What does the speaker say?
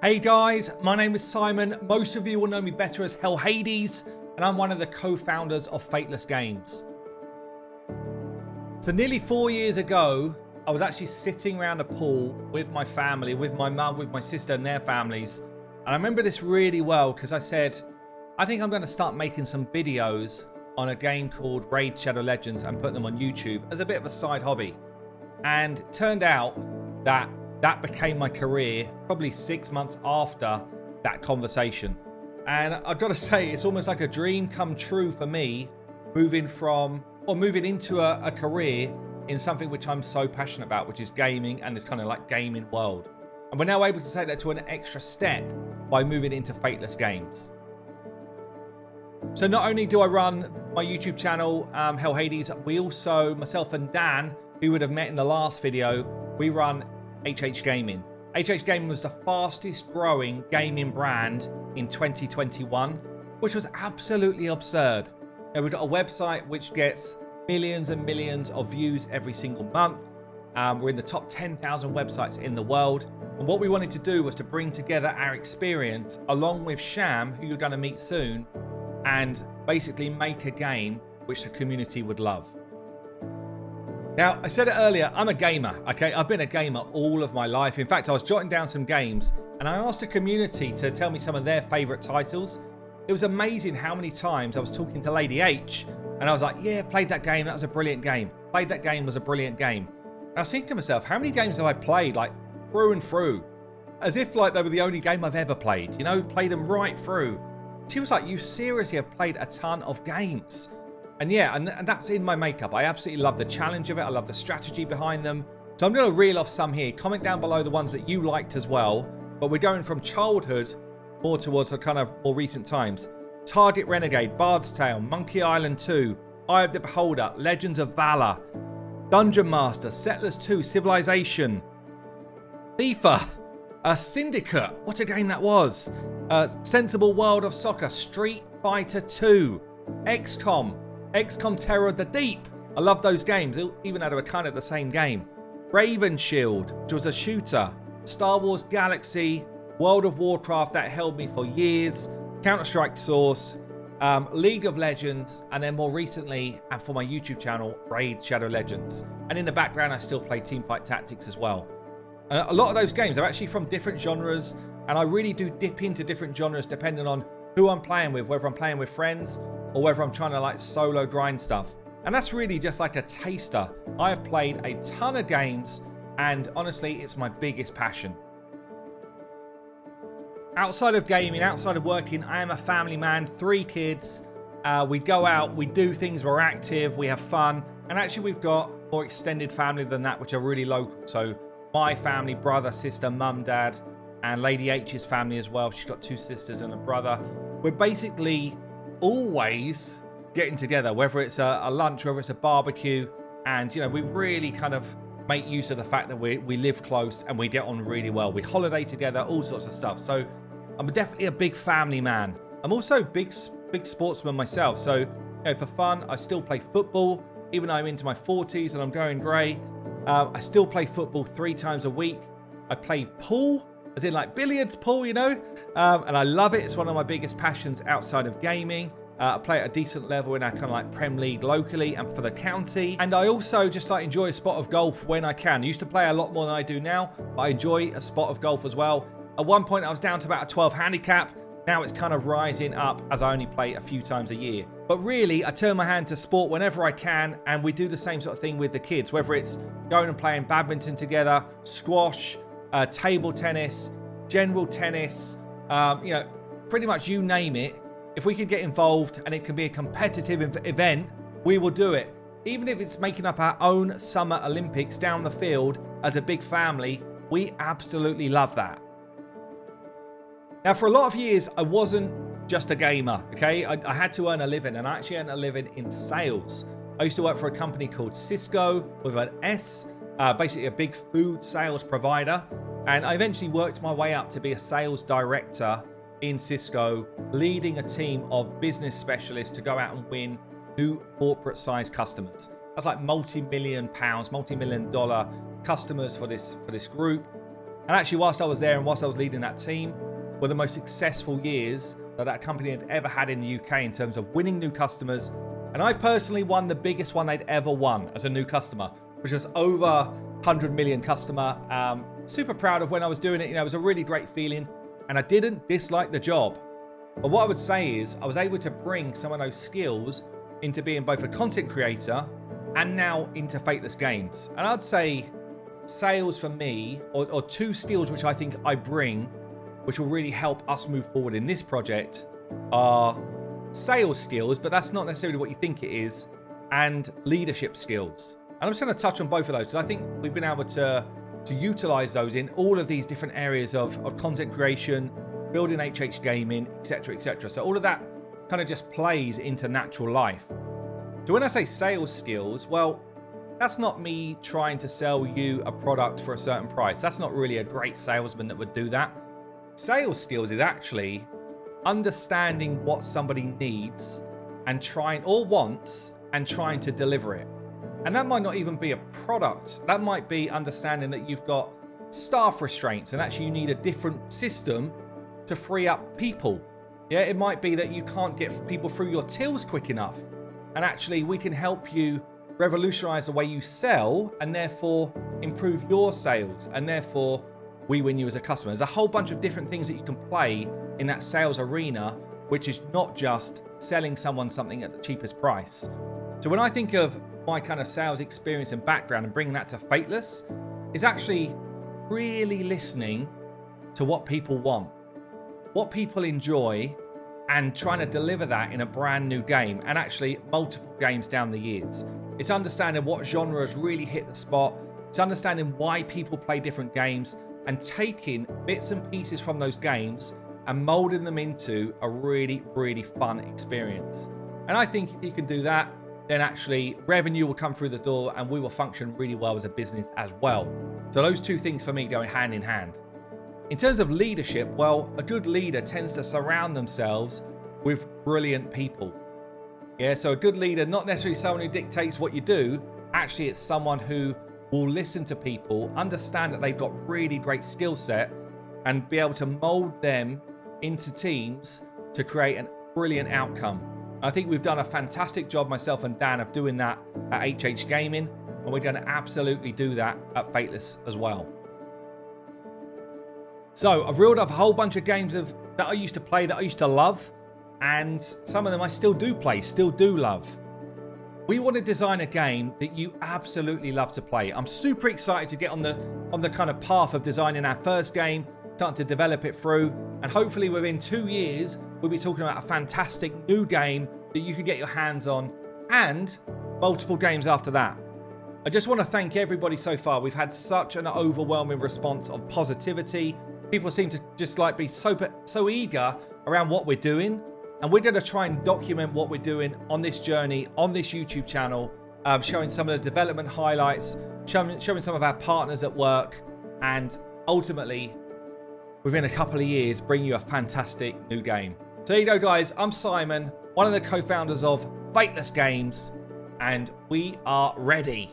Hey guys, my name is Simon. Most of you will know me better as Hell Hades, and I'm one of the co-founders of Fateless Games. So nearly 4 years ago, I was actually sitting around a pool with my family, with my mum, with my sister and their families. And I remember this really well because I said, I think I'm going to start making some videos on a game called Raid Shadow Legends and put them on YouTube as a bit of a side hobby. And it turned out that became my career probably 6 months after that conversation. And I've got to say, it's almost like a dream come true for me, moving into a career in something which I'm so passionate about, which is gaming and this kind of like gaming world. And we're now able to take that to an extra step by moving into Fateless Games. So not only do I run my YouTube channel, Hell Hades, we also, myself and Dan, who would have met in the last video, we run HH Gaming. HH Gaming was the fastest growing gaming brand in 2021, which was absolutely absurd. Now, we've got a website which gets millions and millions of views every single month. We're in the top 10,000 websites in the world. And what we wanted to do was to bring together our experience along with Sham, who you're going to meet soon, and basically make a game which the community would love. Now, I said it earlier, I'm a gamer, okay? I've been a gamer all of my life. In fact, I was jotting down some games and I asked the community to tell me some of their favorite titles. It was amazing how many times I was talking to Lady H and I was like, yeah, played that game. That was a brilliant game. Played that game, was a brilliant game. And I was thinking to myself, how many games have I played like through and through? As if like they were the only game I've ever played, you know, played them right through. She was like, you seriously have played a ton of games. And yeah, and that's in my makeup. I absolutely love the challenge of it. I love the strategy behind them. So I'm going to reel off some here. Comment down below the ones that you liked as well. But we're going from childhood more towards the kind of more recent times. Target Renegade, Bard's Tale, Monkey Island 2, Eye of the Beholder, Legends of Valor, Dungeon Master, Settlers 2, Civilization, FIFA, Syndicate, what a game that was. Sensible World of Soccer, Street Fighter 2, XCOM Terror of the Deep. I love those games, even though they were kind of the same game. Raven Shield, which was a shooter. Star Wars Galaxy, World of Warcraft, that held me for years. Counter-Strike Source, League of Legends, and then more recently, and for my YouTube channel, Raid Shadow Legends. And in the background, I still play Teamfight Tactics as well. A lot of those games are actually from different genres, and I really do dip into different genres depending on who I'm playing with, whether I'm playing with friends or whether I'm trying to like solo grind stuff. And that's really just like a taster. I have played a ton of games and honestly, it's my biggest passion. Outside of gaming, outside of working, I am a family man, 3 kids. We go out, we do things, we're active, we have fun. And actually we've got more extended family than that, which are really local. So my family, brother, sister, mum, dad, and Lady H's family as well. She's got 2 sisters and a brother. We're basically always getting together, whether it's a lunch, whether it's a barbecue, and you know, we really kind of make use of the fact that we live close and we get on really well. We holiday together, all sorts of stuff. So I'm definitely a big family man. I'm also a big sportsman myself. So you know, for fun, I still play football, even though I'm into my 40s and I'm going grey. I still play football 3 times a week. I play pool, as in like billiards pool, you know, and I love it. It's one of my biggest passions outside of gaming. I play at a decent level in our kind of like Prem League locally and for the county. And I also just like enjoy a spot of golf when I can. I used to play a lot more than I do now, but I enjoy a spot of golf as well. At one point I was down to about a 12 handicap. Now it's kind of rising up as I only play a few times a year. But really, I turn my hand to sport whenever I can, and we do the same sort of thing with the kids, whether it's going and playing badminton together, squash, table tennis, general tennis, you know, pretty much you name it. If we can get involved and it can be a competitive event, we will do it. Even if it's making up our own summer Olympics down the field as a big family, we absolutely love that. Now, for a lot of years, I wasn't just a gamer, okay? I had to earn a living, and I actually earned a living in sales. I used to work for a company called Cisco with an S, basically a big food sales provider. And I eventually worked my way up to be a sales director in Cisco, leading a team of business specialists to go out and win new corporate sized customers. That's like multi-million pounds, multi-million dollar customers for this group. And actually, whilst I was there and whilst I was leading that team, were the most successful years that company had ever had in the UK in terms of winning new customers. And I personally won the biggest one they'd ever won as a new customer, which was over 100 million customer. Super proud of when I was doing it. You know, it was a really great feeling, and I didn't dislike the job. But what I would say is I was able to bring some of those skills into being both a content creator and now into Fateless Games. And I'd say sales for me, or two skills which I think I bring, which will really help us move forward in this project, are sales skills, but that's not necessarily what you think it is, and leadership skills. And I'm just going to touch on both of those because I think we've been able to utilize those in all of these different areas of content creation, building HH gaming, etc., etc. So all of that kind of just plays into natural life. So when I say sales skills, well, that's not me trying to sell you a product for a certain price. That's not really a great salesman that would do that. Sales skills is actually understanding what somebody needs and wants and trying to deliver it. And that might not even be a product. That might be understanding that you've got staff restraints and actually you need a different system to free up people. Yeah, it might be that you can't get people through your tills quick enough. And actually we can help you revolutionize the way you sell and therefore improve your sales, and therefore we win you as a customer. There's a whole bunch of different things that you can play in that sales arena, which is not just selling someone something at the cheapest price. So when I think of my kind of sales experience and background and bringing that to Fateless, is actually really listening to what people want, what people enjoy, and trying to deliver that in a brand new game, and actually multiple games down the years. It's understanding what genres really hit the spot. It's understanding why people play different games and taking bits and pieces from those games and molding them into a really, really fun experience. And I think if you can do that, then actually revenue will come through the door and we will function really well as a business as well. So those two things for me go hand in hand. In terms of leadership, well, a good leader tends to surround themselves with brilliant people. Yeah, so a good leader, not necessarily someone who dictates what you do. Actually, it's someone who will listen to people, understand that they've got really great skill set, and be able to mold them into teams to create a brilliant outcome. I think we've done a fantastic job, myself and Dan, of doing that at HH Gaming, and we're going to absolutely do that at Fateless as well. So I've reeled off a whole bunch of games that I used to play, that I used to love, and some of them I still do play, still do love. We want to design a game that you absolutely love to play. I'm super excited to get on the kind of path of designing our first game, starting to develop it through, and hopefully within 2 years we'll be talking about a fantastic new game that you can get your hands on, and multiple games after that. I just want to thank everybody so far. We've had such an overwhelming response of positivity. People seem to just like be so eager around what we're doing. And we're going to try and document what we're doing on this journey, on this YouTube channel, showing some of the development highlights, showing some of our partners at work, and ultimately, within a couple of years, bring you a fantastic new game. So there you go, guys. I'm Simon, one of the co-founders of Fateless Games, and we are ready.